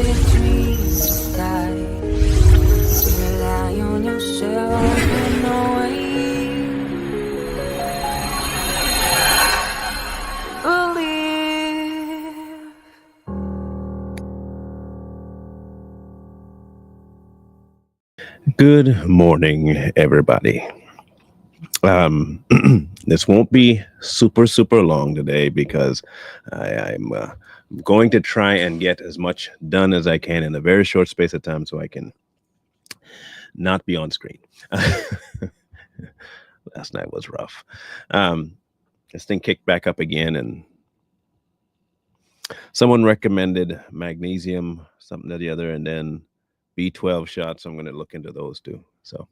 between the sky. Rely on yourself and no way. Believe. Good morning, everybody. This won't be super long today because I'm going to try and get as much done as I can in a very short space of time so I can not be on screen. Last night was rough. This thing kicked back up again, and someone recommended magnesium, something or the other, and then B12 shots. I'm going to look into those too. So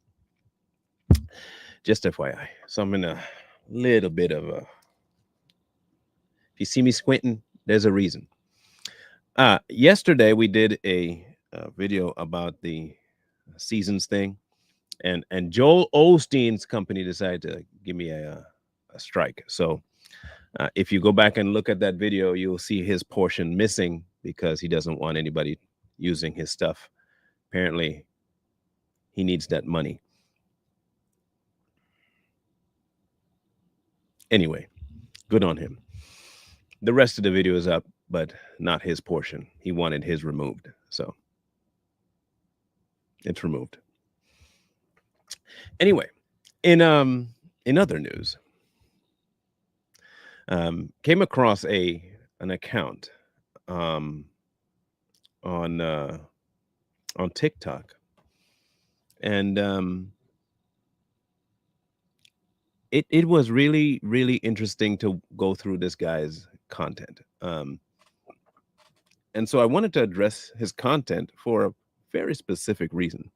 just FYI. So I'm in a little bit of a, if you see me squinting, there's a reason. Yesterday we did a video about the seasons thing, and Joel Osteen's company decided to give me a strike. So if you go back and look at that video, you'll see his portion missing because he doesn't want anybody using his stuff. Apparently, he needs that money. Anyway, good on him. The rest of the video is up, but not his portion. He wanted his removed, so it's removed. Anyway, in other news, came across an account on TikTok, and it was really interesting to go through this guy's content. And so I wanted to address his content for a very specific reason.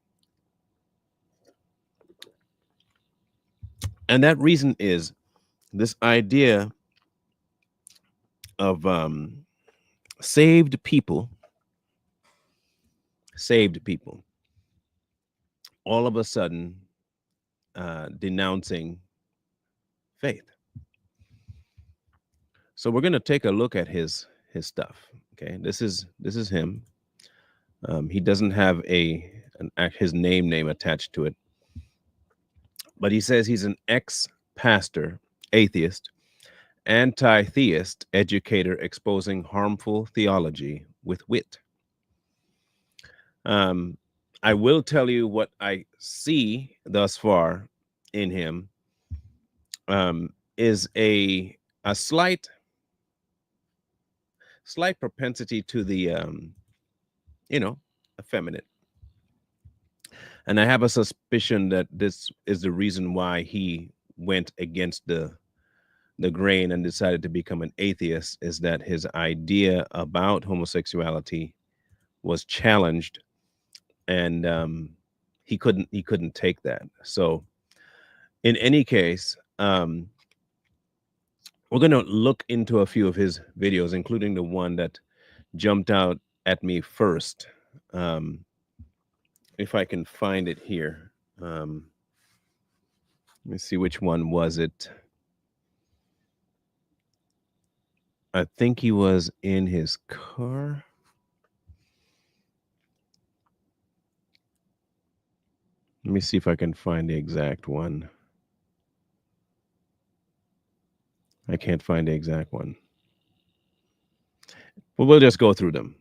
And that reason is this idea of saved people all of a sudden denouncing faith. So we're going to take a look at his stuff. Okay, this is him. He doesn't have his name attached to it, but he says he's an ex-pastor, atheist, anti-theist educator exposing harmful theology with wit. I will tell you what I see thus far in him is a slight propensity to the effeminate. And I have a suspicion that this is the reason why he went against the grain and decided to become an atheist, is that his idea about homosexuality was challenged, and he couldn't take that. So in any case, we're going to look into a few of his videos, including the one that jumped out at me first. If I can find it here. Let me see, which one was it? I think he was in his car. Let me see if I can find the exact one. I can't find the exact one. Well, we'll just go through them.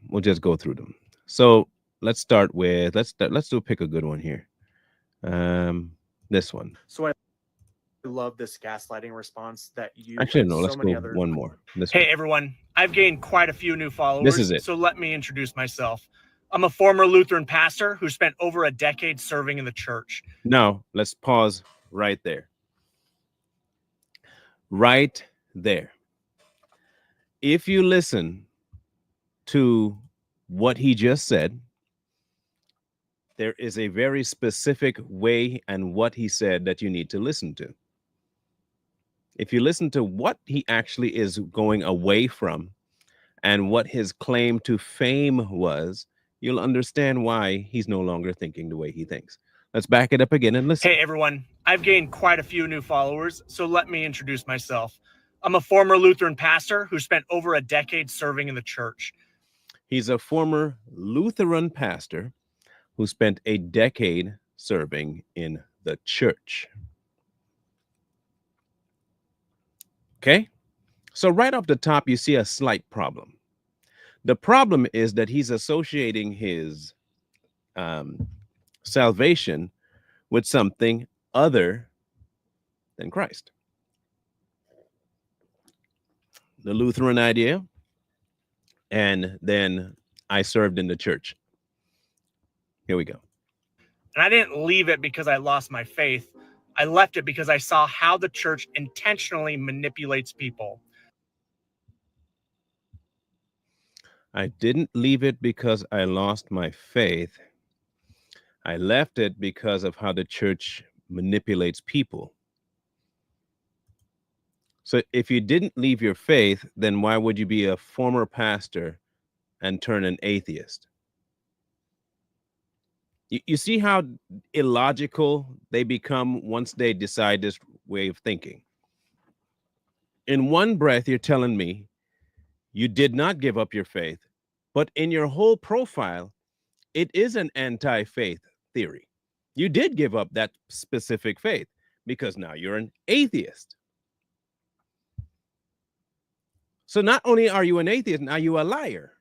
So let's start with, let's pick a good one here. This one. So I love this gaslighting response that you actually no. Let's go one more. Hey everyone, I've gained quite a few new followers. This is it. So let me introduce myself. I'm a former Lutheran pastor who spent over a decade serving in the church. Now let's pause right there. Right there. If you listen to what he just said, there is a very specific way and what he said that you need to listen to. If you listen to what he actually is going away from and what his claim to fame was, you'll understand why he's no longer thinking the way he thinks. Let's back it up again and listen. Hey everyone, I've gained quite a few new followers, so let me introduce myself. I'm a former Lutheran pastor who spent over a decade serving in the church. He's a former Lutheran pastor who spent a decade serving in the church. Okay? So, right off the top, you see a slight problem. The problem is that he's associating his salvation with something other than Christ. The Lutheran idea, and then I served in the church. Here we go. And I didn't leave it because I lost my faith. I left it because I saw how the church intentionally manipulates people. I didn't leave it because I lost my faith. I left it because of how the church manipulates people. So if you didn't leave your faith, then why would you be a former pastor and turn an atheist? You see how illogical they become once they decide this way of thinking. In one breath, you're telling me you did not give up your faith, but in your whole profile, it is an anti-faith theory. You did give up that specific faith because now you're an atheist. So not only are you an atheist, now you're a liar.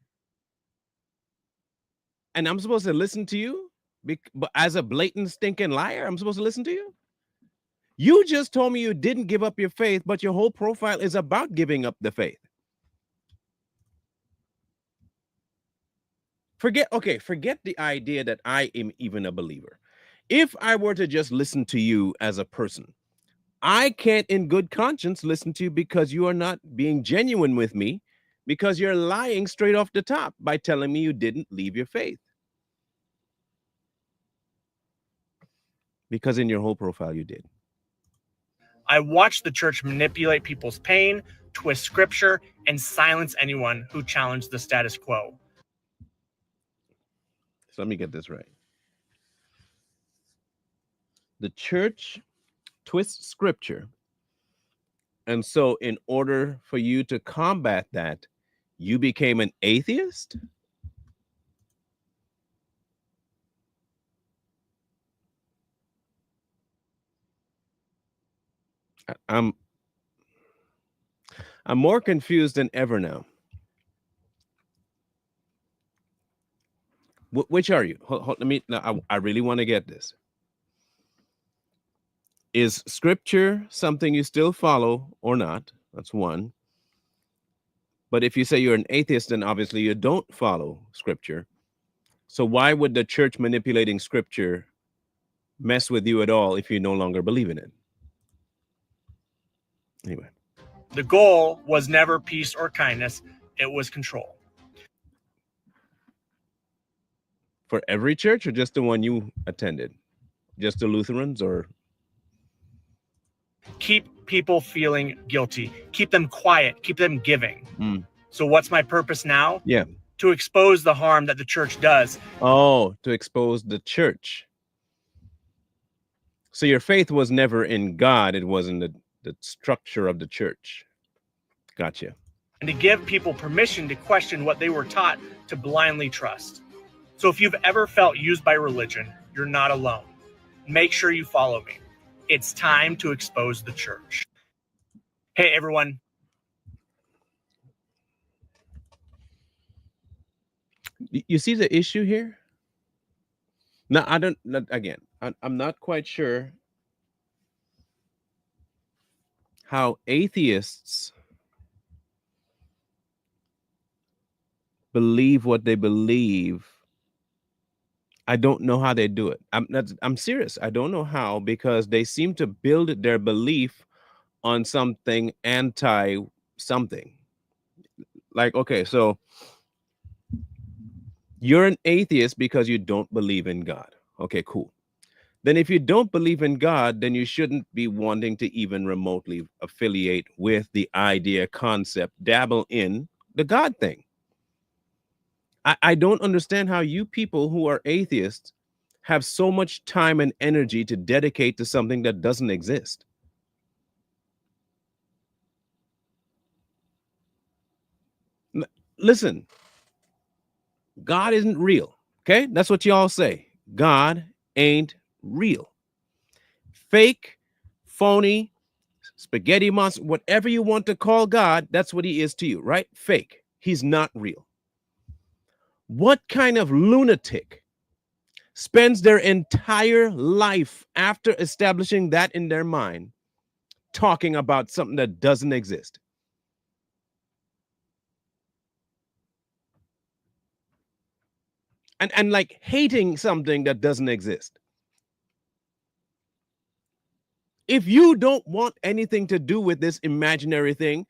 And I'm supposed to listen to you? But as a blatant stinking liar, I'm supposed to listen to you? You just told me you didn't give up your faith, but your whole profile is about giving up the faith. Forget the idea that I am even a believer. If I were to just listen to you as a person, I can't in good conscience listen to you because you are not being genuine with me, because you're lying straight off the top by telling me you didn't leave your faith. Because in your whole profile, you did. I watched the church manipulate people's pain, twist scripture, and silence anyone who challenged the status quo. So let me get this right. The church twists scripture. And so in order for you to combat that, you became an atheist? I'm more confused than ever now. Which are you? Let me. Now, I really want to get this. Is scripture something you still follow or not? That's one. But if you say you're an atheist, then obviously you don't follow scripture. So why would the church manipulating scripture mess with you at all if you no longer believe in it? Anyway. The goal was never peace or kindness. It was control. For every church or just the one you attended? Just the Lutherans or? Keep people feeling guilty. Keep them quiet. Keep them giving. So what's my purpose now? Yeah. To expose the harm that the church does. Oh, to expose the church. So your faith was never in God. It was in the structure of the church. Gotcha. And to give people permission to question what they were taught to blindly trust. So if you've ever felt used by religion, you're not alone. Make sure you follow me. It's time to expose the church. Hey, everyone. You see the issue here? No, I don't. Again, I'm not quite sure how atheists believe what they believe. I don't know how they do it. I'm serious. I don't know how, because they seem to build their belief on something anti something. Like, okay, so you're an atheist because you don't believe in God. Okay, cool. Then if you don't believe in God, then you shouldn't be wanting to even remotely affiliate with the idea, concept, dabble in the God thing. I don't understand how you people who are atheists have so much time and energy to dedicate to something that doesn't exist. Listen, God isn't real. Okay, that's what y'all say. God ain't real. Fake, phony, spaghetti monster, whatever you want to call God, that's what he is to you, right? Fake. He's not real. What kind of lunatic spends their entire life after establishing that in their mind talking about something that doesn't exist? And like hating something that doesn't exist. If you don't want anything to do with this imaginary thing,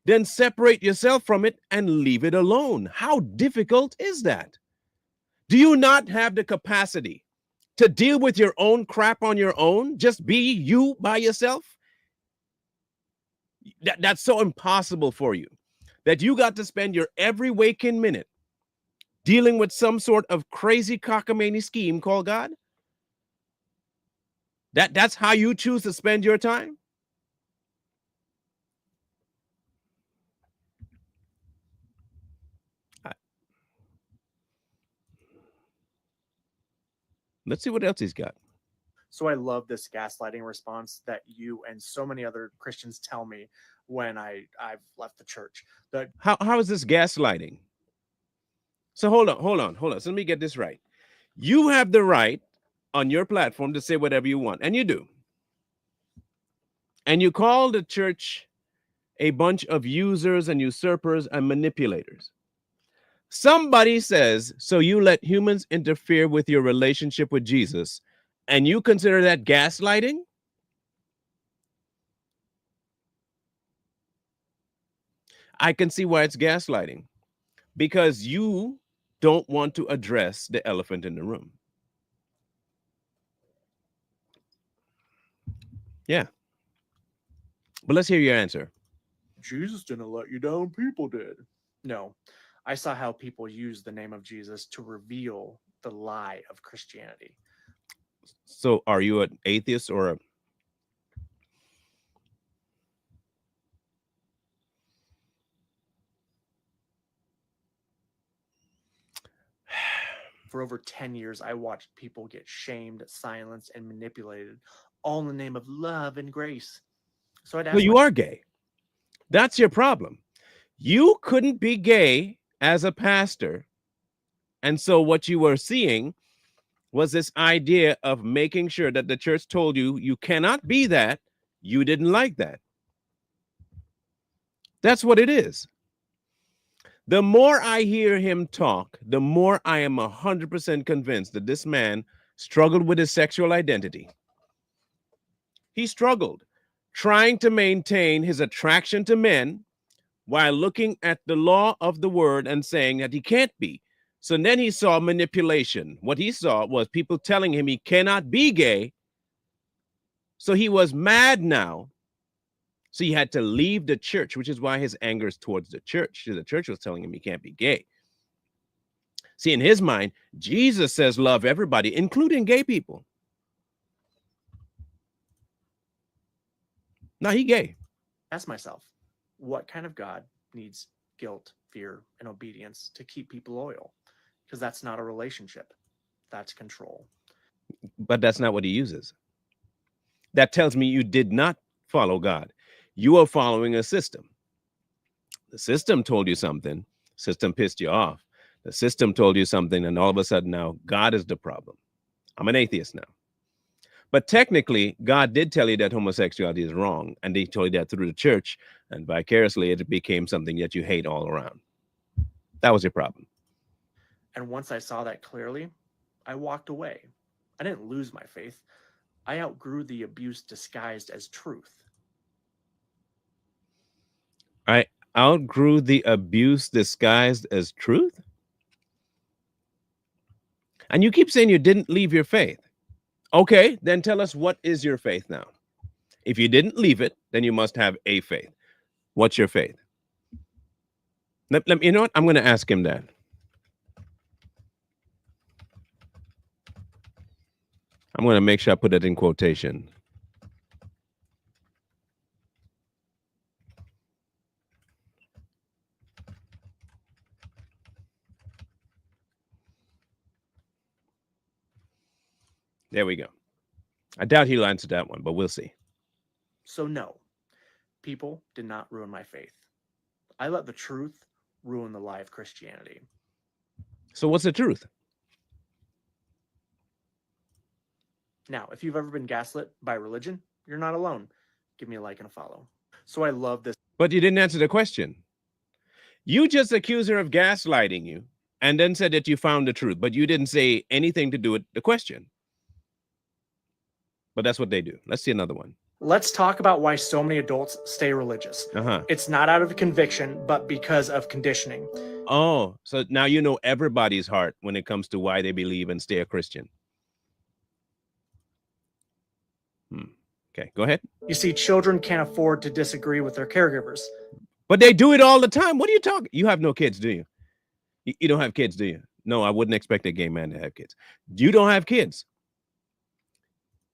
then separate yourself from it and leave it alone. How difficult is that? Do you not have the capacity to deal with your own crap on your own? Just be you by yourself? That's so impossible for you that you got to spend your every waking minute dealing with some sort of crazy cockamamie scheme called God? That's how you choose to spend your time? Let's see what else he's got. So I love this gaslighting response that you and so many other Christians tell me when I've left the church. That How is this gaslighting? So hold on. So let me get this right. You have the right on your platform to say whatever you want, and you do. And you call the church a bunch of users and usurpers and manipulators. Somebody says, so you let humans interfere with your relationship with Jesus, and you consider that gaslighting? I can see why it's gaslighting, because you don't want to address the elephant in the room. Yeah. But let's hear your answer. Jesus didn't let you down, people did. No, I saw how people use the name of Jesus to reveal the lie of Christianity. So are you an atheist or a... For over 10 years, I watched people get shamed, silenced, and manipulated, all in the name of love and grace. So I'd ask Well, you are gay. That's your problem. You couldn't be gay as a pastor. And so what you were seeing was this idea of making sure that the church told you you cannot be that. You didn't like that. That's what it is. The more I hear him talk, the more I am 100% convinced that this man struggled with his sexual identity. He struggled trying to maintain his attraction to men while looking at the law of the word and saying that he can't be. So then he saw manipulation. What he saw was people telling him he cannot be gay. So he was mad now. So he had to leave the church, which is why his anger is towards the church. The church was telling him he can't be gay. See, in his mind, Jesus says love everybody, including gay people. Now he gay. Ask myself, what kind of God needs guilt, fear, and obedience to keep people loyal? Because that's not a relationship. That's control. But that's not what he uses. That tells me you did not follow God. You are following a system. The system told you something. System pissed you off. The system told you something, and all of a sudden now God is the problem. I'm an atheist now. But technically, God did tell you that homosexuality is wrong, and he told you that through the church, and vicariously it became something that you hate all around. That was your problem. And once I saw that clearly, I walked away. I didn't lose my faith. I outgrew the abuse disguised as truth. I outgrew the abuse disguised as truth? And you keep saying you didn't leave your faith. Okay, then tell us, what is your faith now? If you didn't leave it, then you must have a faith. What's your faith? You know what? I'm going to ask him that. I'm going to make sure I put it in quotation. There we go. I doubt he'll answer that one, but we'll see. So no, people did not ruin my faith. I let the truth ruin the lie of Christianity. So what's the truth? Now, if you've ever been gaslit by religion, you're not alone. Give me a like and a follow. So I love this. But you didn't answer the question. You just accused her of gaslighting you and then said that you found the truth, but you didn't say anything to do with the question. But that's what they do. Let's see another one. Let's talk about why so many adults stay religious. It's not out of conviction, but because of conditioning. Oh, so now you know everybody's heart when it comes to why they believe and stay a Christian. Okay, go ahead. You see, children can't afford to disagree with their caregivers. But they do it all the time. What are you talking? You have no kids, do you? You don't have kids, do you? No, I wouldn't expect a gay man to have kids. You don't have kids.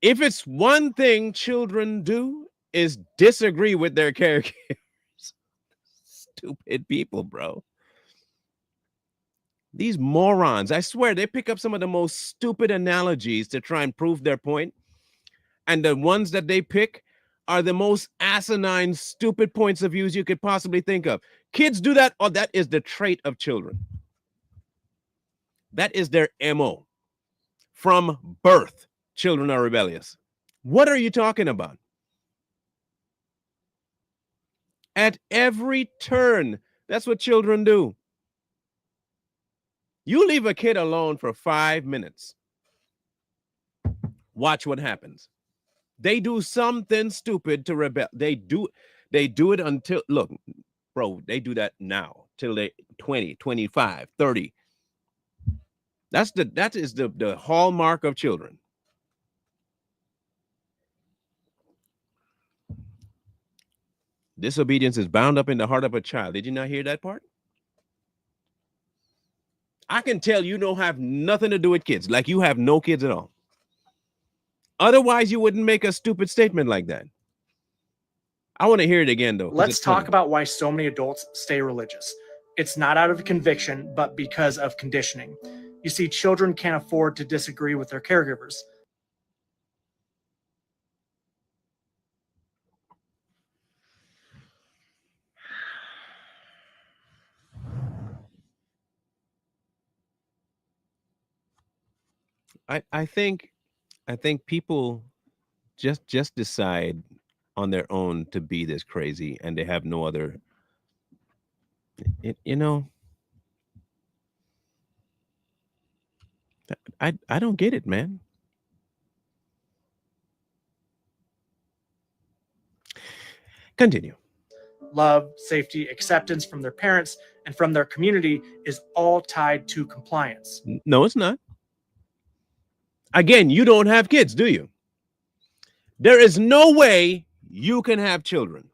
If it's one thing children do is disagree with their caregivers. Stupid people, bro. These morons, I swear, they pick up some of the most stupid analogies to try and prove their point. And the ones that they pick are the most asinine, stupid points of views you could possibly think of. Kids do that. Oh, that is the trait of children. That is their MO. From birth, children are rebellious. What are you talking about? At every turn, that's what children do. You leave a kid alone for 5 minutes. Watch what happens. They do something stupid to rebel. They do it until, look, bro, they do that now till they 20, 25, 30. That is the hallmark of children. Disobedience is bound up in the heart of a child. Did you not hear that part? I can tell you don't have nothing to do with kids, like you have no kids at all. Otherwise, you wouldn't make a stupid statement like that. I want to hear it again, though. Let's talk about why so many adults stay religious. It's not out of conviction, but because of conditioning. You see, children can't afford to disagree with their caregivers. I think people just decide on their own to be this crazy, and they have no other. You know, I don't get it, man. Continue. Love, safety, acceptance from their parents and from their community is all tied to compliance. No, it's not. Again, you don't have kids, do you? There is no way you can have children.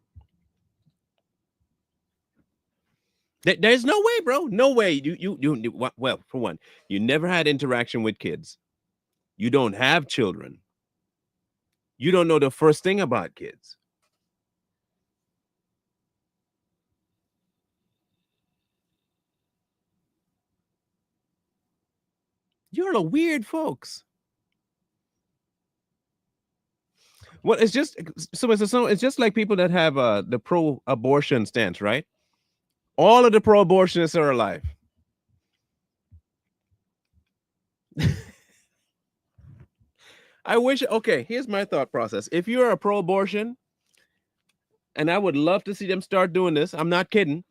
There's no way, bro. No way. Well, for one, you never had interaction with kids. You don't have children. You don't know the first thing about kids. You're a weird folks. Well, it's just it's just like people that have the pro-abortion stance, right? All of the pro-abortionists are alive. I wish. Okay, here's my thought process. If you're a pro-abortion, and I would love to see them start doing this, I'm not kidding.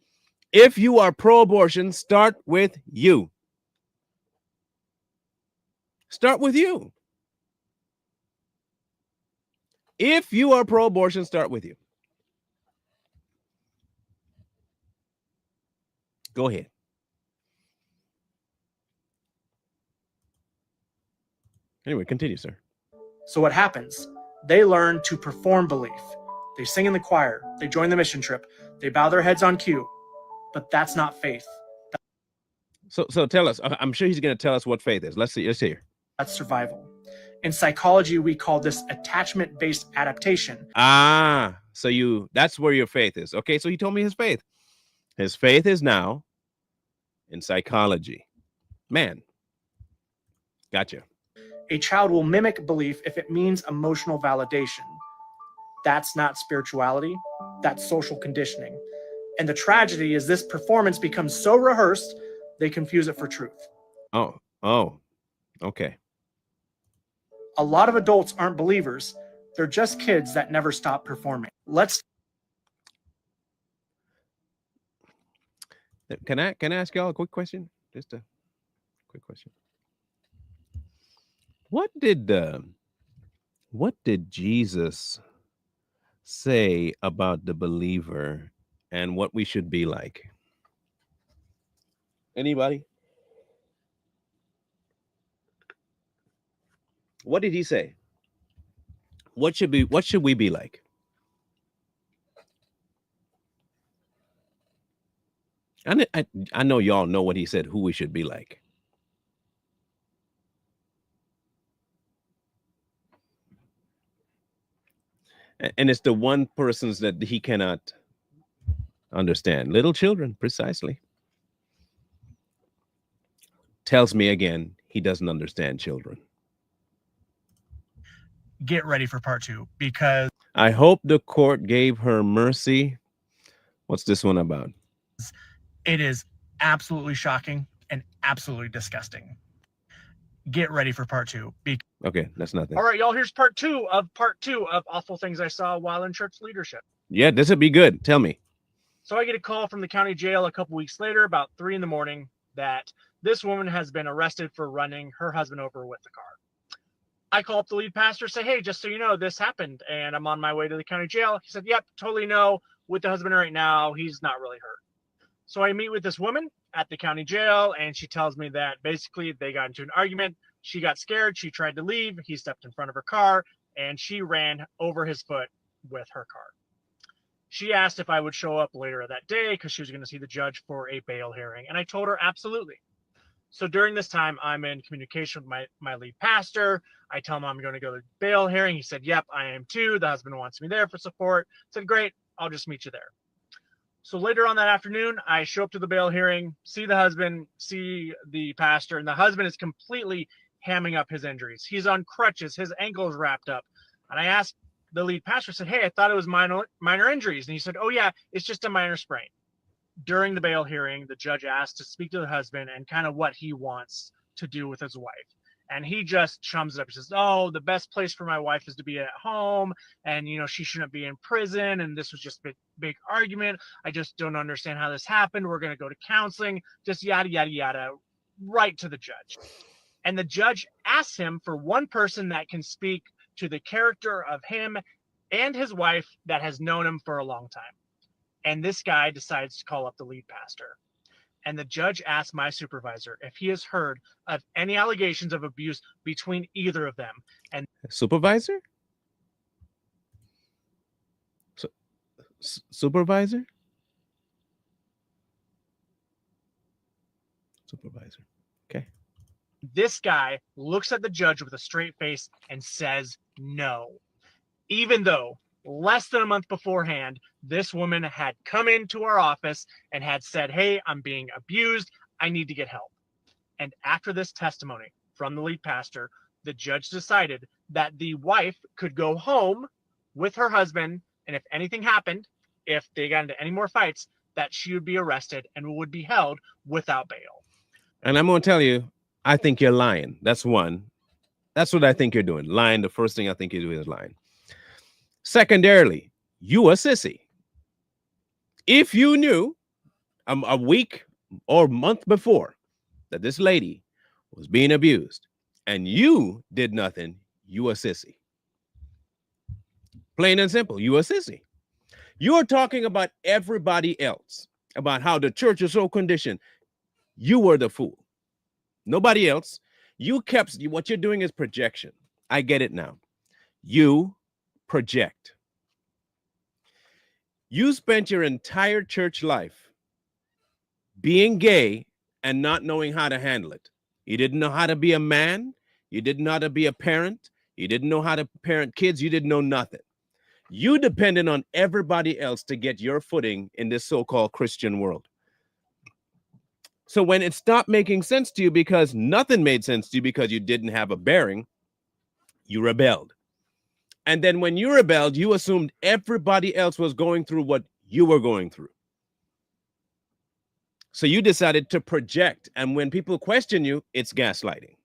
If you are pro-abortion, start with you. Start with you. If you are pro-abortion, start with you. Go ahead. Anyway, continue, sir. So what happens? They learn to perform belief. They sing in the choir. They join the mission trip. They bow their heads on cue. But that's not faith. So tell us. I'm sure he's going to tell us what faith is. Let's see. Let's hear. That's survival. In psychology, we call this attachment-based adaptation. So that's where your faith is. Okay, so he told me his faith. His faith is now in psychology. Man, gotcha. A child will mimic belief if it means emotional validation. That's not spirituality, that's social conditioning. And the tragedy is this performance becomes so rehearsed, they confuse it for truth. Oh, okay. A lot of adults aren't believers, they're just kids that never stop performing. Can I ask y'all a quick question? Just a quick question. What did Jesus say about the believer and what we should be like? Anybody? What did he say? What should we be like? I know y'all know what he said, who we should be like. And it's the one persons that he cannot understand. Little children, precisely. Tells me again, he doesn't understand children. Get ready for part 2, because I hope the court gave her mercy. What's this one about? it is absolutely shocking and absolutely disgusting. Get ready for part 2. Okay, that's nothing. All right, y'all, here's part 2 of awful things I saw while in church leadership. Yeah, this would be good. Tell me. So I get a call from the county jail a couple weeks later, about 3 a.m, that this woman has been arrested for running her husband over with the car. I call up the lead pastor, say, hey, just so you know, this happened, and I'm on my way to the county jail. He said, yep, totally know. With the husband right now, he's not really hurt. So I meet with this woman at the county jail, and she tells me that basically they got into an argument. She got scared. She tried to leave. He stepped in front of her car, and she ran over his foot with her car. She asked if I would show up later that day because she was going to see the judge for a bail hearing, and I told her absolutely. So during this time, I'm in communication with my lead pastor. I tell him I'm going to go to the bail hearing. He said, yep, I am too. The husband wants me there for support. I said, great, I'll just meet you there. So later on that afternoon, I show up to the bail hearing, see the husband, see the pastor, and the husband is completely hamming up his injuries. He's on crutches, his ankle is wrapped up. And I asked the lead pastor, said, hey, I thought it was minor injuries. And he said, oh yeah, it's just a minor sprain. During the bail hearing, the judge asked to speak to the husband and kind of what he wants to do with his wife. And he just chums it up. He says, oh, the best place for my wife is to be at home. And, you know, she shouldn't be in prison. And this was just a big argument. I just don't understand how this happened. We're going to go to counseling, just yada, yada, yada, right to the judge. And the judge asks him for one person that can speak to the character of him and his wife that has known him for a long time. And this guy decides to call up the lead pastor. And the judge asked my supervisor if he has heard of any allegations of abuse between either of them. And supervisor? Supervisor? Supervisor. Okay. This guy looks at the judge with a straight face and says no. Even though less than a month beforehand, this woman had come into our office and had said, hey, I'm being abused. I need to get help. And after this testimony from the lead pastor, the judge decided that the wife could go home with her husband. And if anything happened, if they got into any more fights, that she would be arrested and would be held without bail. And I'm going to tell you, I think you're lying. That's one. That's what I think you're doing. Lying. The first thing I think you're doing is lying. Secondarily, you a sissy. If you knew a week or month before that this lady was being abused and you did nothing, you a sissy. Plain and simple, you a sissy. You're talking about everybody else, about how the church is so conditioned. You were the fool. Nobody else. You kept, what you're doing is projection. I get it now. You project. You spent your entire church life being gay and not knowing how to handle it. You didn't know how to be a man. You didn't know how to be a parent. You didn't know how to parent kids. You didn't know nothing. You depended on everybody else to get your footing in this so-called Christian world. So when it stopped making sense to you because nothing made sense to you because you didn't have a bearing, You rebelled. And then when you rebelled, you assumed everybody else was going through what you were going through. So you decided to project. And when people question you, it's gaslighting.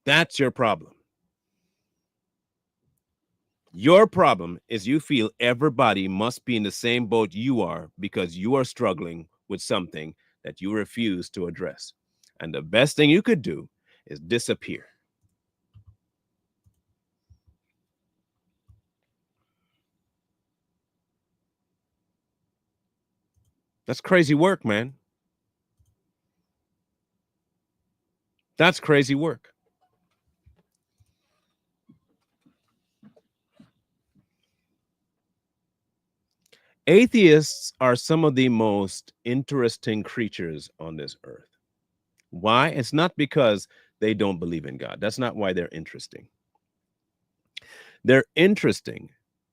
That's your problem. Your problem is you feel everybody must be in the same boat you are because you are struggling with something that you refuse to address. And the best thing you could do is disappear. That's crazy work, man. That's crazy work. Atheists are some of the most interesting creatures on this earth. Why? It's not because they don't believe in God. That's not why they're interesting. They're interesting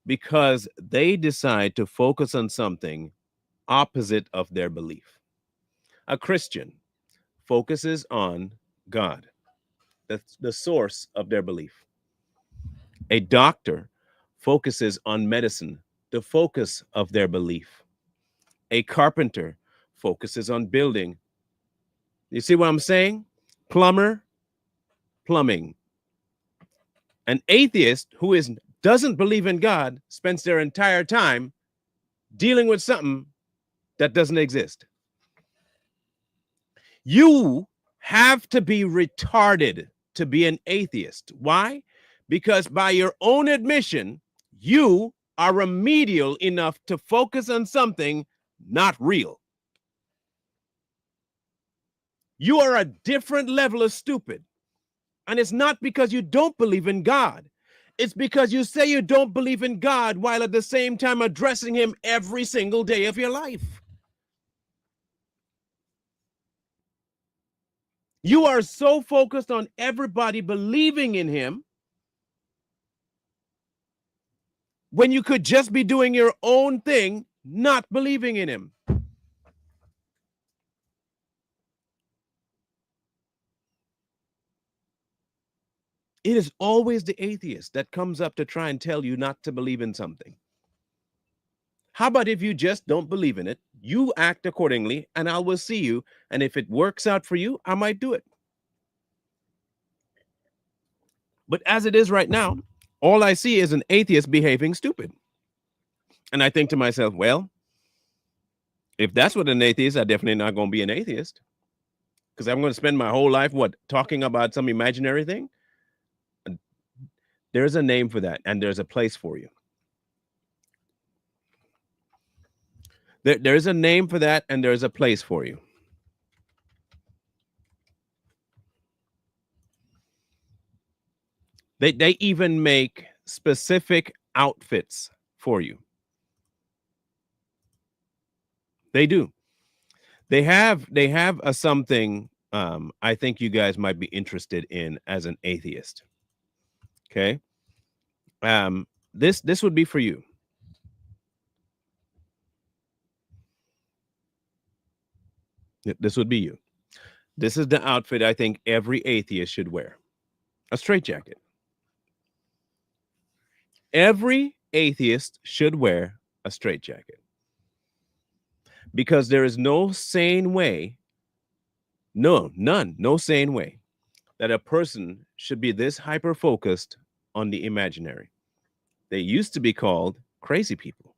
because they decide to focus on something opposite of their belief. A Christian focuses on God. That's the source of their belief. A doctor focuses on medicine, the focus of their belief. A carpenter focuses on building. You see what I'm saying? Plumber, plumbing. An atheist who doesn't believe in God spends their entire time dealing with something that doesn't exist. You have to be retarded to be an atheist. Why? Because by your own admission, you are remedial enough to focus on something not real. You are a different level of stupid. And it's not because you don't believe in God. It's because you say you don't believe in God while at the same time addressing him every single day of your life. You are so focused on everybody believing in him when you could just be doing your own thing, not believing in him. It is always the atheist that comes up to try and tell you not to believe in something. How about if you just don't believe in it, you act accordingly, and I will see you, and if it works out for you, I might do it. But as it is right now, all I see is an atheist behaving stupid. And I think to myself, well, if that's what an atheist, I'm definitely not going to be an atheist. Because I'm going to spend my whole life, talking about some imaginary thing? There's a name for that, and there's a place for you. There's a name for that, and there's a place for you. They even make specific outfits for you. They do. They have something I think you guys might be interested in as an atheist. Okay. This would be for you. This would be you. This is the outfit I think every atheist should wear. A straitjacket. Every atheist should wear a straitjacket. Because there is no sane way, no sane way that a person should be this hyper-focused on the imaginary. They used to be called crazy people.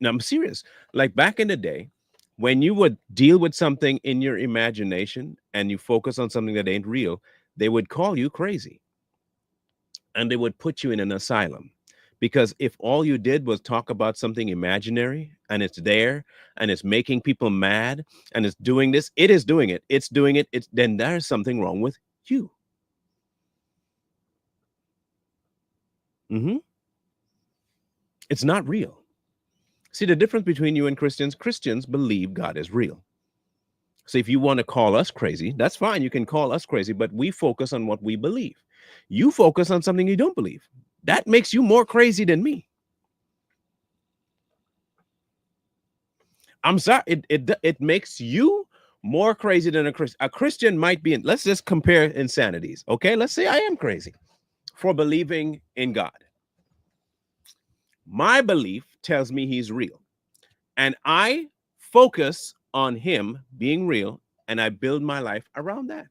I'm serious. Like back in the day, when you would deal with something in your imagination and you focus on something that ain't real, they would call you crazy. And they would put you in an asylum. Because if all you did was talk about something imaginary and it's there and it's making people mad and it's doing this, it's doing it, then there's something wrong with you. It's not real. See, the difference between you and Christians believe God is real. So if you want to call us crazy, that's fine. You can call us crazy, but we focus on what we believe. You focus on something you don't believe. That makes you more crazy than me. I'm sorry. It makes you more crazy than a Christian. A Christian might be in, let's just compare insanities. Okay, let's say I am crazy for believing in God. My belief tells me he's real, and I focus on him being real, and I build my life around that.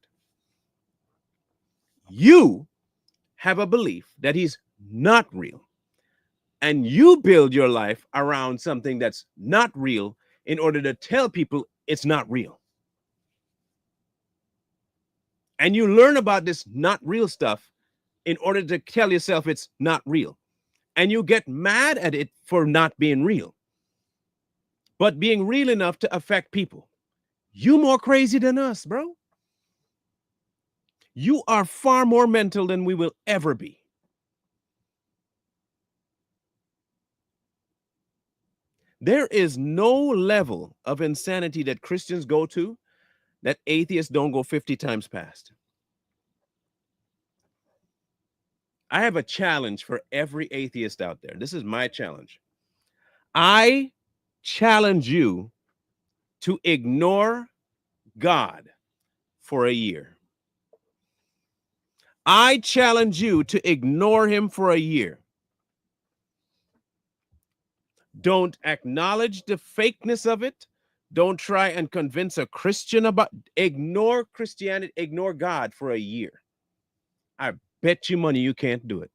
You have a belief that he's not real, and you build your life around something that's not real in order to tell people it's not real. And you learn about this not real stuff in order to tell yourself it's not real. And you get mad at it for not being real, but being real enough to affect people. You more crazy than us, bro. You are far more mental than we will ever be. There is no level of insanity that Christians go to that atheists don't go 50 times past. I have a challenge for every atheist out there. This is my challenge. I challenge you to ignore God for a year. I challenge you to ignore him for a year. Don't acknowledge the fakeness of it. Don't try and convince a Christian about, ignore Christianity, ignore God for a year. I bet you money you can't do it.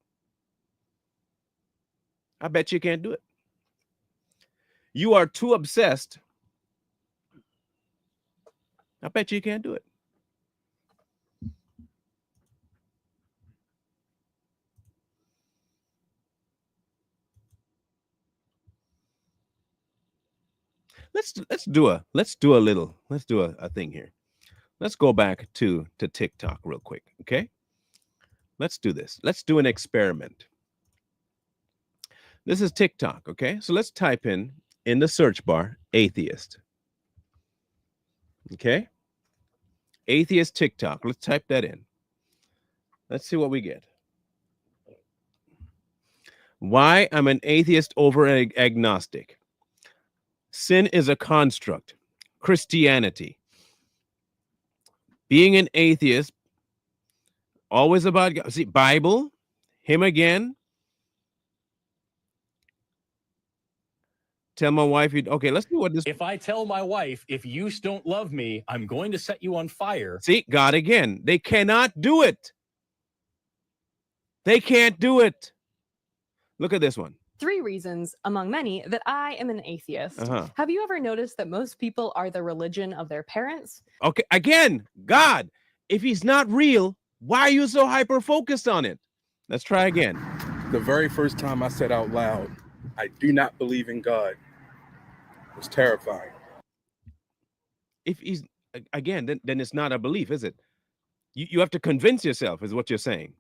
I bet you can't do it. You are too obsessed. I bet you can't do it. Let's do a thing here. Let's go back to TikTok real quick, okay? Let's do this. Let's do an experiment. This is TikTok, okay? So let's type in the search bar, atheist. Okay? Atheist TikTok. Let's type that in. Let's see what we get. Why I'm an atheist over agnostic. Sin is a construct. Christianity. Being an atheist, always about God. See, Bible, him again. Tell my wife, okay, let's see what this. If I tell my wife, if you don't love me, I'm going to set you on fire. See, God again. They cannot do it. They can't do it. Look at this one. 3 reasons, among many, that I am an atheist. Have you ever noticed that most people are the religion of their parents? Okay, again, God, if he's not real, why are you so hyper-focused on it? Let's try again. The very first time I said out loud, I do not believe in God, it was terrifying. If he's, again, then it's not a belief, is it? You have to convince yourself, is what you're saying.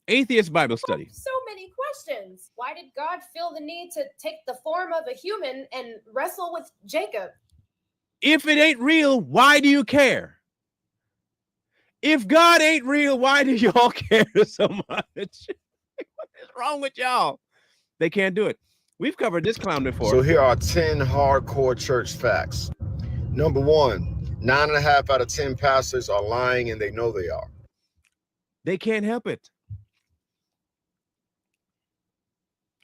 Atheist Bible study. So many questions. Why did God feel the need to take the form of a human and wrestle with Jacob? If it ain't real, why do you care? If God ain't real, why do y'all care so much? What is wrong with y'all? They can't do it. We've covered this clown before. So here are 10 hardcore church facts. Number 1, 9.5 out of 10 pastors are lying and they know they are. They can't help it.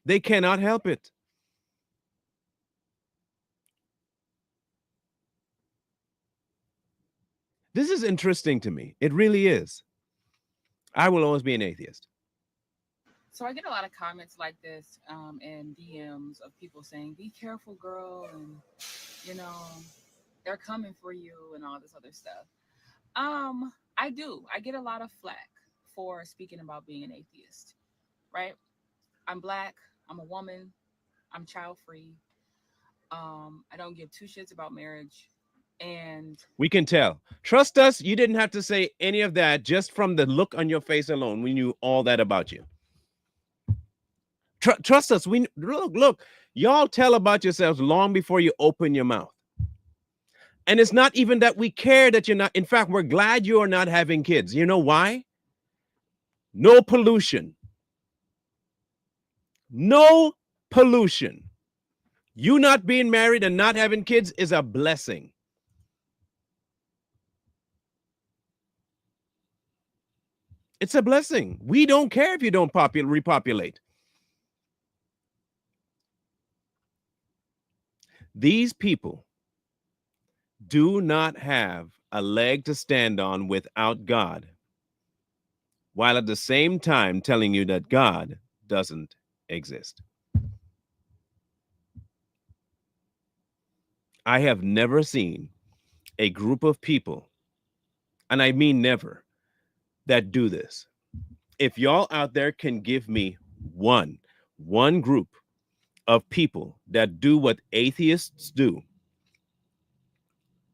They cannot help it. This is interesting to me. It really is. I will always be an atheist. So I get a lot of comments like this and DMs of people saying, be careful, girl. And, you know, they're coming for you and all this other stuff. I get a lot of flack for speaking about being an atheist, right? I'm Black. I'm a woman. I'm child-free. I don't give 2 shits about marriage. And we can tell. Trust us, you didn't have to say any of that. Just from the look on your face alone, we knew all that about you. Trust us. We look, y'all tell about yourselves long before you open your mouth. And it's not even that we care that you're not. In fact, we're glad you are not having kids. You know why? No pollution. No pollution. You not being married and not having kids is a blessing. It's a blessing. We don't care if you don't repopulate. These people do not have a leg to stand on without God, while at the same time telling you that God doesn't exist. I have never seen a group of people, and I mean never, that do this. If y'all out there can give me one group of people that do what atheists do,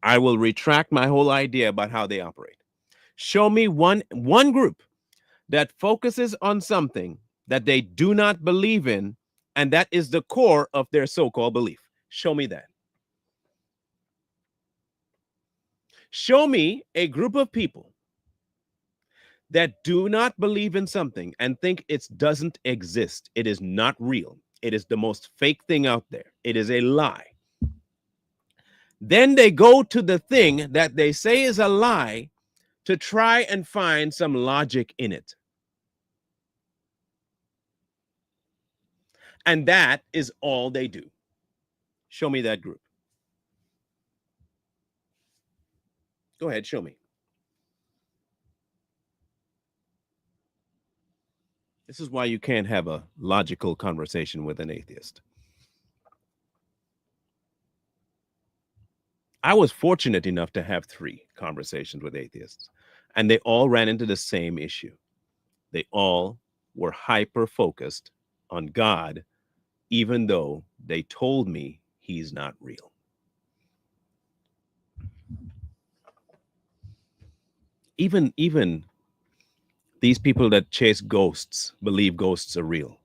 I will retract my whole idea about how they operate. Show me one group that focuses on something that they do not believe in, and that is the core of their so-called belief. Show me that. Show me a group of people that do not believe in something and think it doesn't exist. It is not real. It is the most fake thing out there. It is a lie. Then they go to the thing that they say is a lie to try and find some logic in it. And that is all they do. Show me that group. Go ahead, show me. This is why you can't have a logical conversation with an atheist. I was fortunate enough to have 3 conversations with atheists, and they all ran into the same issue. They all were hyper-focused on God, even though they told me he's not real. Even these people that chase ghosts believe ghosts are real.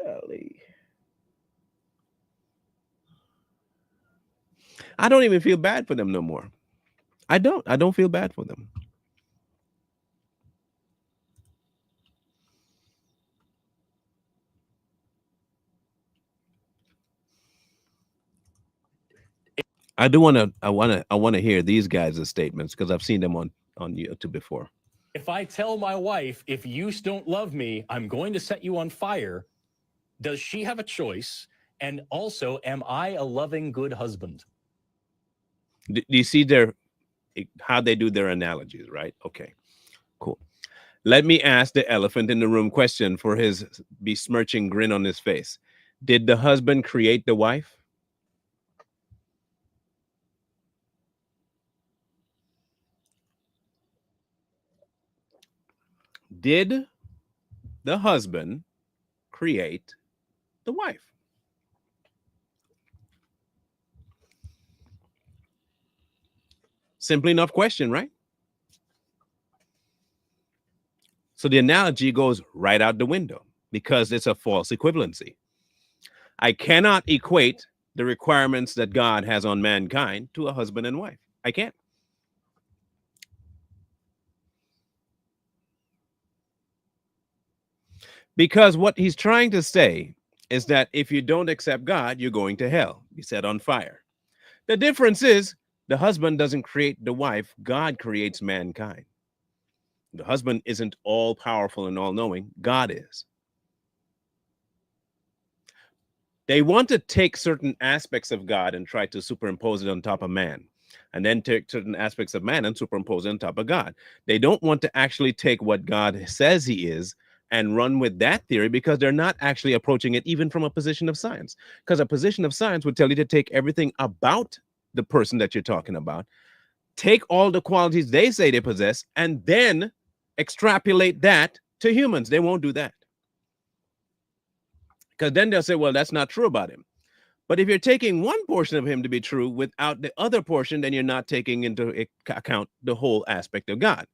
Golly. I don't even feel bad for them no more. I don't feel bad for them. I want to hear these guys' statements because I've seen them on YouTube before. If I tell my wife, if you don't love me, I'm going to set you on fire, does she have a choice? And also, am I a loving, good husband? Do you see how they do their analogies, right? Okay, cool. Let me ask the elephant in the room question for his besmirching grin on his face. Did the husband create the wife? Did the husband create the wife? Simple enough question, right? So the analogy goes right out the window because it's a false equivalency. I cannot equate the requirements that God has on mankind to a husband and wife. I can't. Because what he's trying to say is that if you don't accept God, you're going to hell. Be set on fire. The difference is the husband doesn't create the wife. God creates mankind. The husband isn't all powerful and all knowing. God is. They want to take certain aspects of God and try to superimpose it on top of man, and then take certain aspects of man and superimpose it on top of God. They don't want to actually take what God says he is and run with that theory because they're not actually approaching it even from a position of science. Because a position of science would tell you to take everything about the person that you're talking about, take all the qualities they say they possess, and then extrapolate that to humans. They won't do that. Because then they'll say, well, that's not true about him. But if you're taking one portion of him to be true without the other portion, then you're not taking into account the whole aspect of God.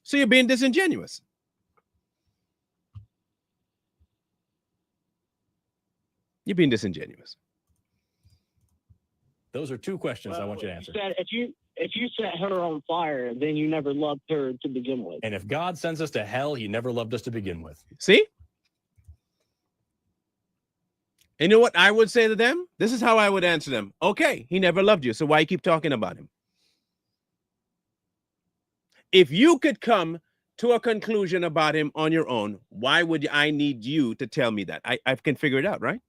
So you're being disingenuous. You're being disingenuous. Those are two questions I want you to answer. If you set her on fire, then you never loved her to begin with. And if God sends us to hell, he never loved us to begin with. See? And you know what I would say to them? This is how I would answer them. Okay, he never loved you, so why you keep talking about him? If you could come to a conclusion about him on your own, why would I need you to tell me that? I can figure it out, right?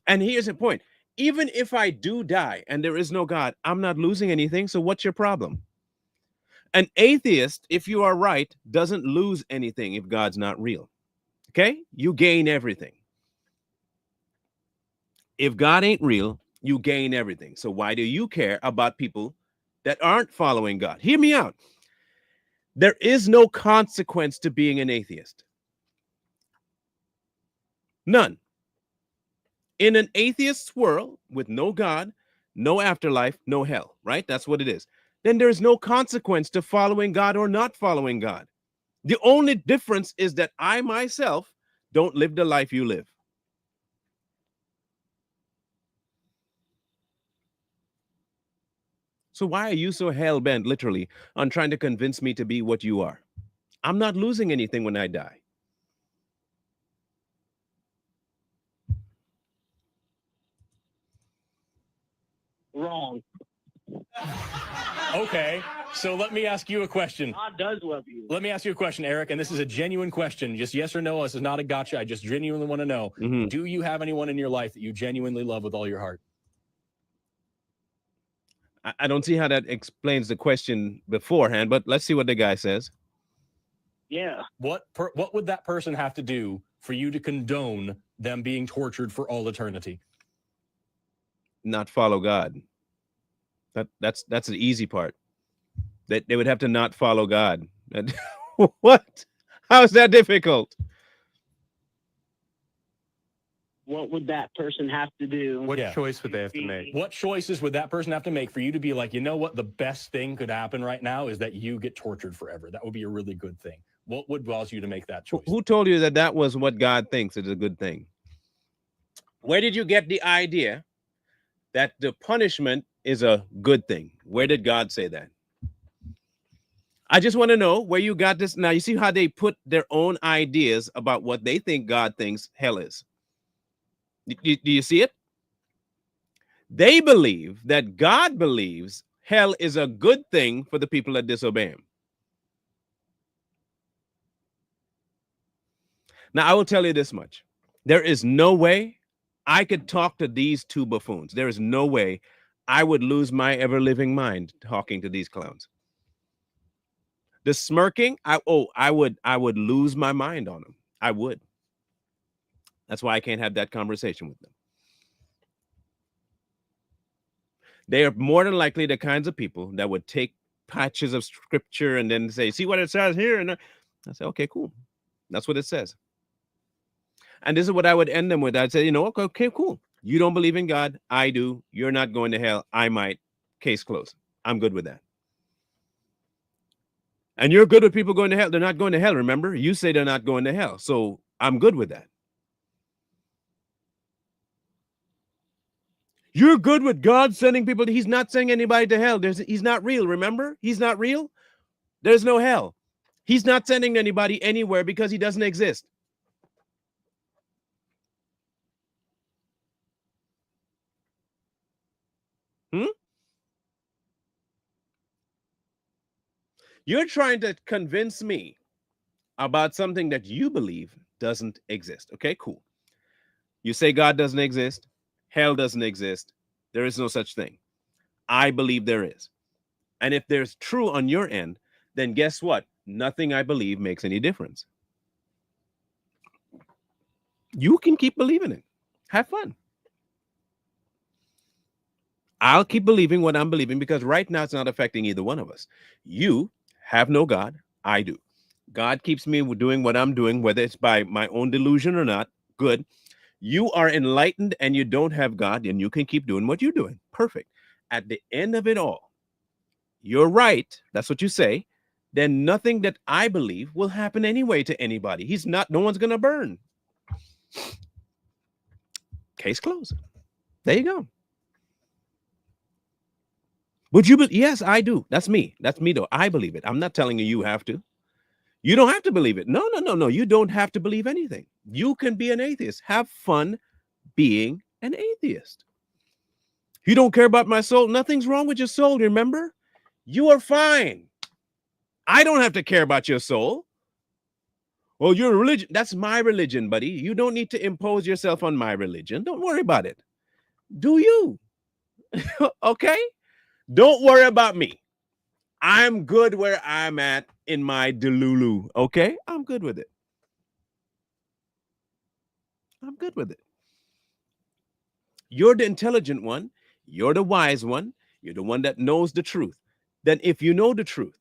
And here's the point. Even if I do die and there is no God, I'm not losing anything, so what's your problem? An atheist, if you are right, doesn't lose anything if God's not real. Okay? You gain everything. If God ain't real, you gain everything. So why do you care about people that aren't following God? Hear me out. There is no consequence to being an atheist. None. In an atheist's world with no God, no afterlife, no hell, right? That's what it is. Then there's no consequence to following God or not following God. The only difference is that I myself don't live the life you live. So why are you so hell-bent, literally, on trying to convince me to be what you are? I'm not losing anything when I die. Wrong. Okay, so let me ask you a question. God does love you. Let me ask you a question, Eric, and this is a genuine question. Just yes or no. This is not a gotcha. I just genuinely want to know. Mm-hmm. Do you have anyone in your life that you genuinely love with all your heart? I don't see how that explains the question beforehand, but let's see what the guy says. Yeah. What would that person have to do for you to condone them being tortured for all eternity? Not follow God. That's the easy part. That they would have to not follow God. What? How is that difficult? What would that person have to do? What choice would they have to make? What choices would that person have to make for you to be like, you know what, the best thing could happen right now is that you get tortured forever. That would be a really good thing. What would cause you to make that choice? Who told you that was what God thinks is a good thing? Where did you get the idea that the punishment is a good thing? Where did God say that? I just want to know where you got this. Now, you see how they put their own ideas about what they think God thinks hell is. Do you see it? They believe that God believes hell is a good thing for the people that disobey him. Now, I will tell you this much. There is no way I could talk to these two buffoons. There is no way I would lose my ever-living mind talking to these clowns. The smirking, I would lose my mind on them. I would. That's why I can't have that conversation with them. They are more than likely the kinds of people that would take patches of scripture and then say, see what it says here? And I say, okay, cool. That's what it says. And this is what I would end them with. I'd say, you know, okay, cool. You don't believe in God. I do. You're not going to hell. I might. Case closed. I'm good with that. And you're good with people going to hell. They're not going to hell. Remember, you say they're not going to hell. So I'm good with that. You're good with God sending people. He's not sending anybody to hell. He's not real. Remember, he's not real. There's no hell. He's not sending anybody anywhere because he doesn't exist. You're trying to convince me about something that you believe doesn't exist. Okay, cool. You say God doesn't exist. Hell doesn't exist. There is no such thing. I believe there is. And if there's true on your end, then guess what? Nothing I believe makes any difference. You can keep believing it. Have fun. I'll keep believing what I'm believing because right now it's not affecting either one of us. You have no God. I do. God keeps me doing what I'm doing, whether it's by my own delusion or not. Good. You are enlightened and you don't have God, and you can keep doing what you're doing. Perfect. At the end of it all, you're right. That's what you say. Then nothing that I believe will happen anyway to anybody. No one's going to burn. Case closed. There you go. Would you? Yes, I do. That's me. That's me, though. I believe it. I'm not telling you have to. You don't have to believe it. No, no, no, no. You don't have to believe anything. You can be an atheist. Have fun being an atheist. You don't care about my soul. Nothing's wrong with your soul. Remember, you are fine. I don't have to care about your soul. Well, your religion, that's my religion, buddy. You don't need to impose yourself on my religion. Don't worry about it. Do you? Okay? Don't worry about me. I'm good where I'm at in my delulu. Okay? I'm good with it. I'm good with it. You're the intelligent one. You're the wise one. You're the one that knows the truth. Then if you know the truth,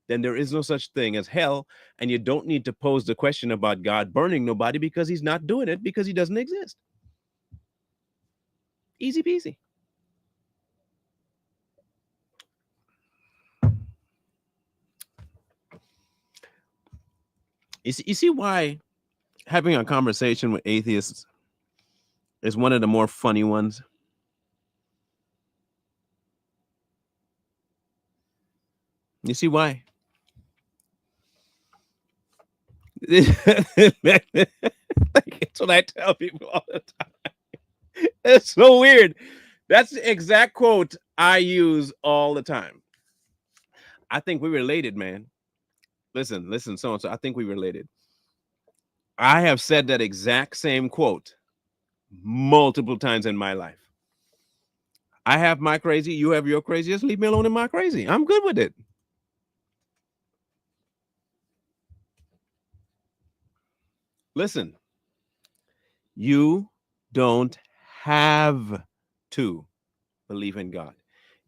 then there is no such thing as hell, and you don't need to pose the question about God burning nobody because he's not doing it because he doesn't exist. Easy peasy. You see why having a conversation with atheists is one of the more funny ones? You see why? That's what I tell people all the time. It's so weird. That's the exact quote I use all the time. I think we related, man. Listen, so-and-so, I think we related. I have said that exact same quote multiple times in my life. I have my crazy, you have your crazy, just leave me alone in my crazy. I'm good with it. Listen, you don't have to believe in God.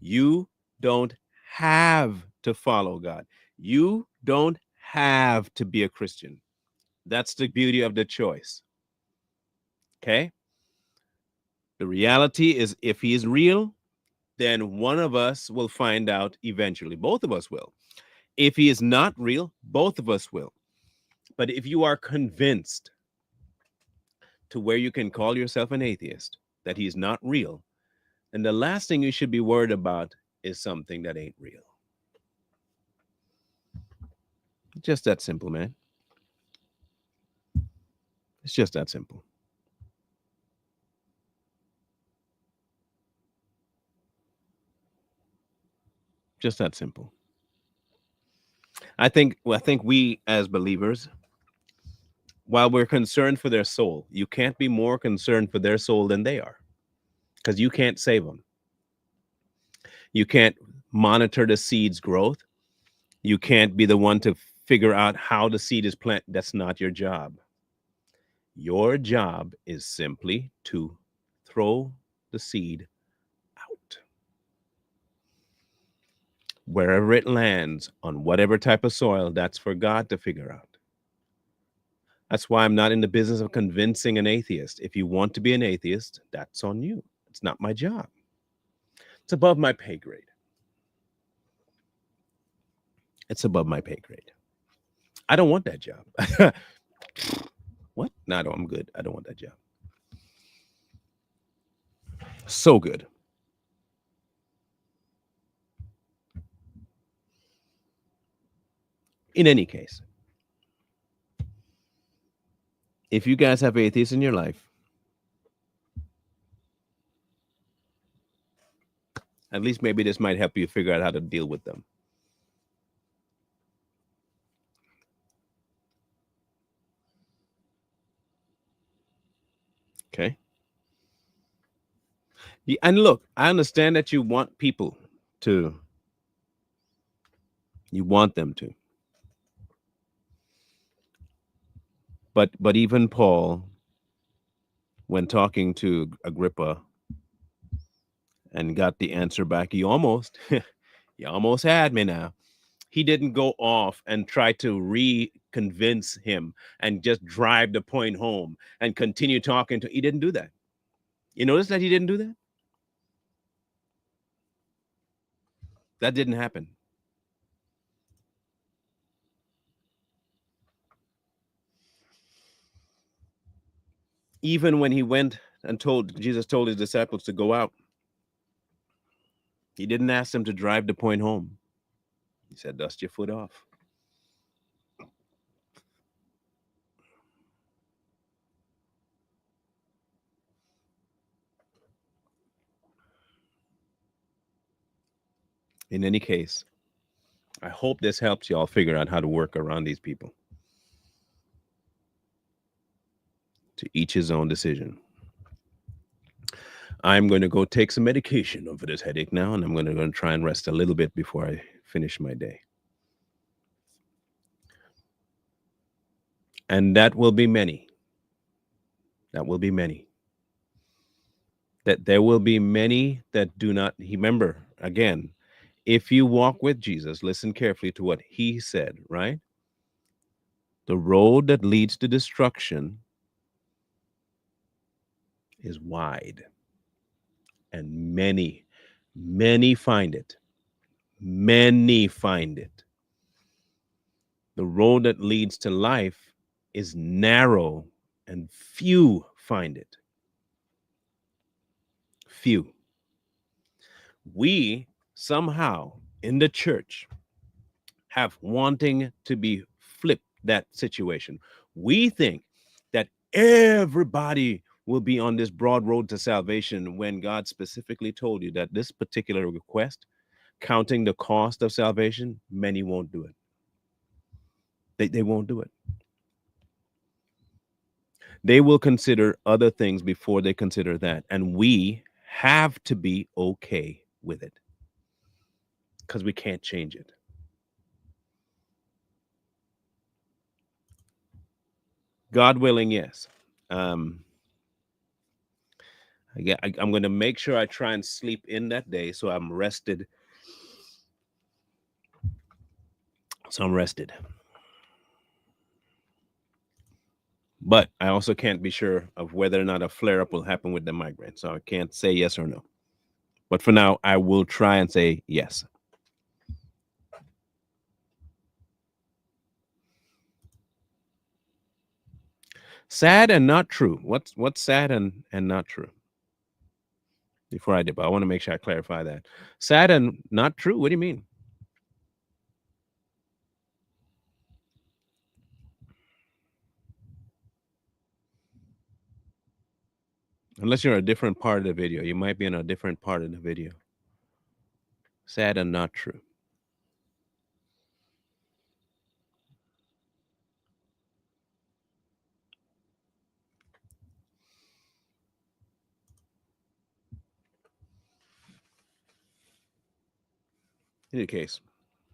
You don't have to follow God. You don't have to be a Christian. That's the beauty of the choice. Okay? The reality is, if he is real, then one of us will find out eventually. Both of us will. If he is not real, both of us will. But if you are convinced to where you can call yourself an atheist, that he's not real, then the last thing you should be worried about is something that ain't real. Just that simple, man. It's just that simple. Just that simple. I think we as believers, while we're concerned for their soul, you can't be more concerned for their soul than they are, because you can't save them. You can't monitor the seed's growth. You can't be the one to figure out how the seed is planted. That's not your job. Your job is simply to throw the seed out. Wherever it lands, on whatever type of soil, that's for God to figure out. That's why I'm not in the business of convincing an atheist. If you want to be an atheist, that's on you. It's not my job. It's above my pay grade. It's above my pay grade. I don't want that job. What? No, I'm good. I don't want that job. So good. In any case, if you guys have atheists in your life, at least maybe this might help you figure out how to deal with them. Okay. And look, I understand that you want people to, you want them to. But even Paul, when talking to Agrippa and got the answer back, you almost had me now. He didn't go off and try to re-convince him and just drive the point home and continue talking to. He didn't do that. You notice that he didn't do that? That didn't happen. Even when he went and Jesus told his disciples to go out, He didn't ask them to drive the point home. He said, dust your foot off. In any case, I hope this helps y'all figure out how to work around these people. To each his own decision. I'm going to go take some medication over this headache now, and I'm going to go and try and rest a little bit before I finish my day. And that will be many. That will be many. That there will be many that do not. Remember, again, if you walk with Jesus, listen carefully to what he said, right? The road that leads to destruction is wide. And many find it. Many find it. The road that leads to life is narrow, and few find it. Few. We somehow in the church have wanting to be flipped that situation. We think that everybody will be on this broad road to salvation when God specifically told you that this particular request, counting the cost of salvation, many won't do it. They won't do it. They will consider other things before they consider that. And we have to be okay with it because we can't change it. God willing, yes. I'm going to make sure I try and sleep in that day so I'm rested. But I also can't be sure of whether or not a flare-up will happen with the migraine. So I can't say yes or no. But for now, I will try and say yes. Sad and not true. What's sad and not true? Before I dip, I want to make sure I clarify that. Sad and not true? What do you mean? Unless you're in a different part of the video. You might be in a different part of the video. Sad and not true. In any case,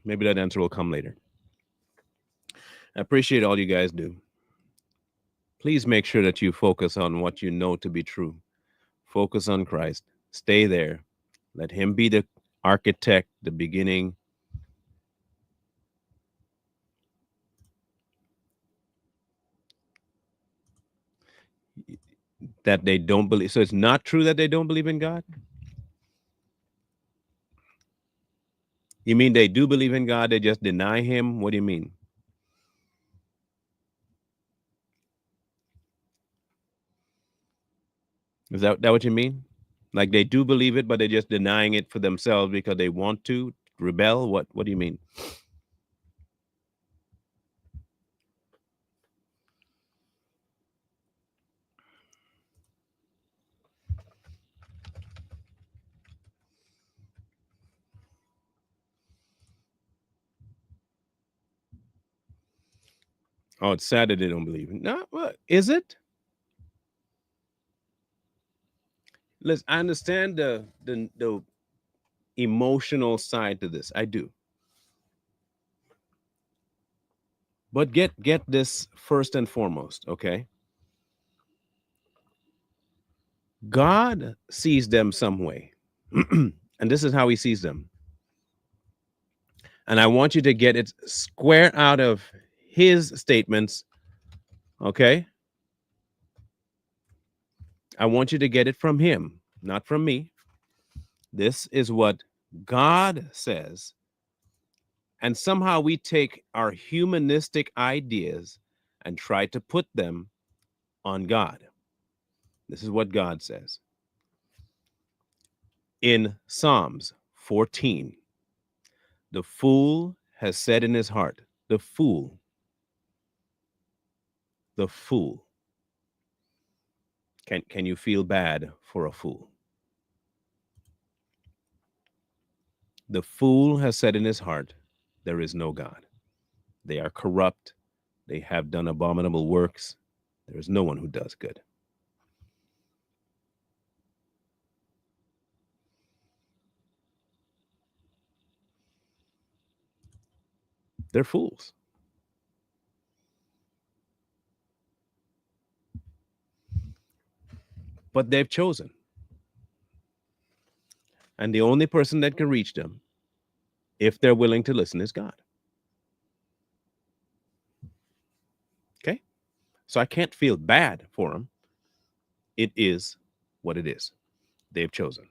maybe that answer will come later. I appreciate all you guys do. Please make sure that you focus on what you know to be true. Focus on Christ. Stay there. Let him be the architect, the beginning. That they don't believe. So it's not true that they don't believe in God? You mean they do believe in God, they just deny him? What do you mean? Is that what you mean? Like they do believe it, but they're just denying it for themselves because they want to rebel? What do you mean? Oh, it's sad that they don't believe it. No, what is it? Listen, I understand the emotional side to this. I do. But get this first and foremost, okay? God sees them some way. And this is how he sees them. And I want you to get it square out of his statements, okay? I want you to get it from him, not from me. This is what God says. And somehow we take our humanistic ideas and try to put them on God. This is what God says. In Psalms 14. The fool has said in his heart, the fool. Can you feel bad for a fool? The fool has said in his heart, there is no God. They are corrupt. They have done abominable works. There is no one who does good. They're fools. But they've chosen. And the only person that can reach them, if they're willing to listen, is God. Okay? So I can't feel bad for them. It is what it is. They've chosen.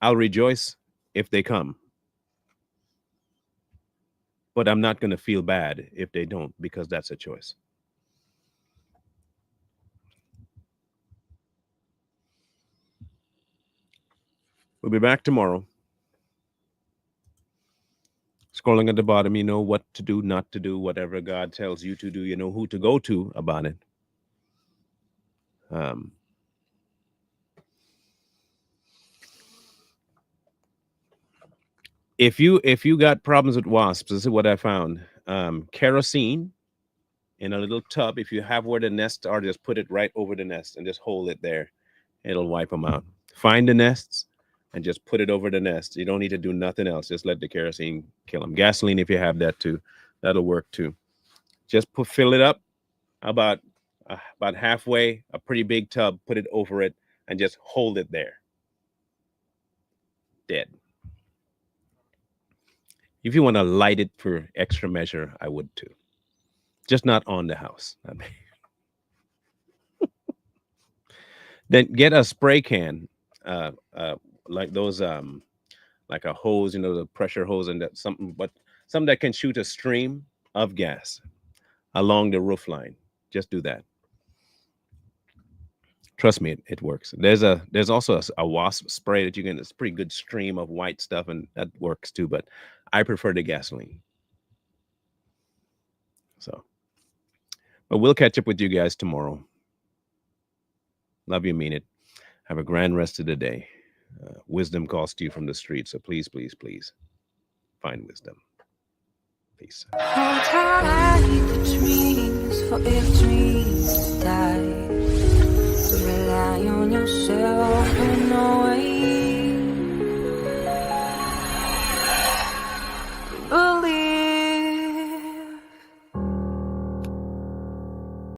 I'll rejoice if they come. But I'm not going to feel bad if they don't, because that's a choice. We'll be back tomorrow. Scrolling at the bottom, you know what to do, not to do, whatever God tells you to do, you know who to go to about it. If you got problems with wasps, this is what I found. Kerosene in a little tub. If you have where the nests are, just put it right over the nest and just hold it there. It'll wipe them out. Find the nests and just put it over the nest. You don't need to do nothing else. Just let the kerosene kill them. Gasoline, if you have that too, that'll work too. Just fill it up about halfway, a pretty big tub, put it over it and just hold it there. Dead. If you want to light it for extra measure, I would too. Just not on the house. Then get a spray can, like those, like a hose, you know, the pressure hose, and that something that can shoot a stream of gas along the roof line. Just do that. Trust me, it works. There's also a wasp spray that you can. It's a pretty good stream of white stuff, and that works too. But I prefer the gasoline. So, but we'll catch up with you guys tomorrow. Love you, mean it. Have a grand rest of the day. Wisdom calls to you from the street, so please, please, please find wisdom. Peace. Hold tight the dreams, for if dreams die, rely on yourself.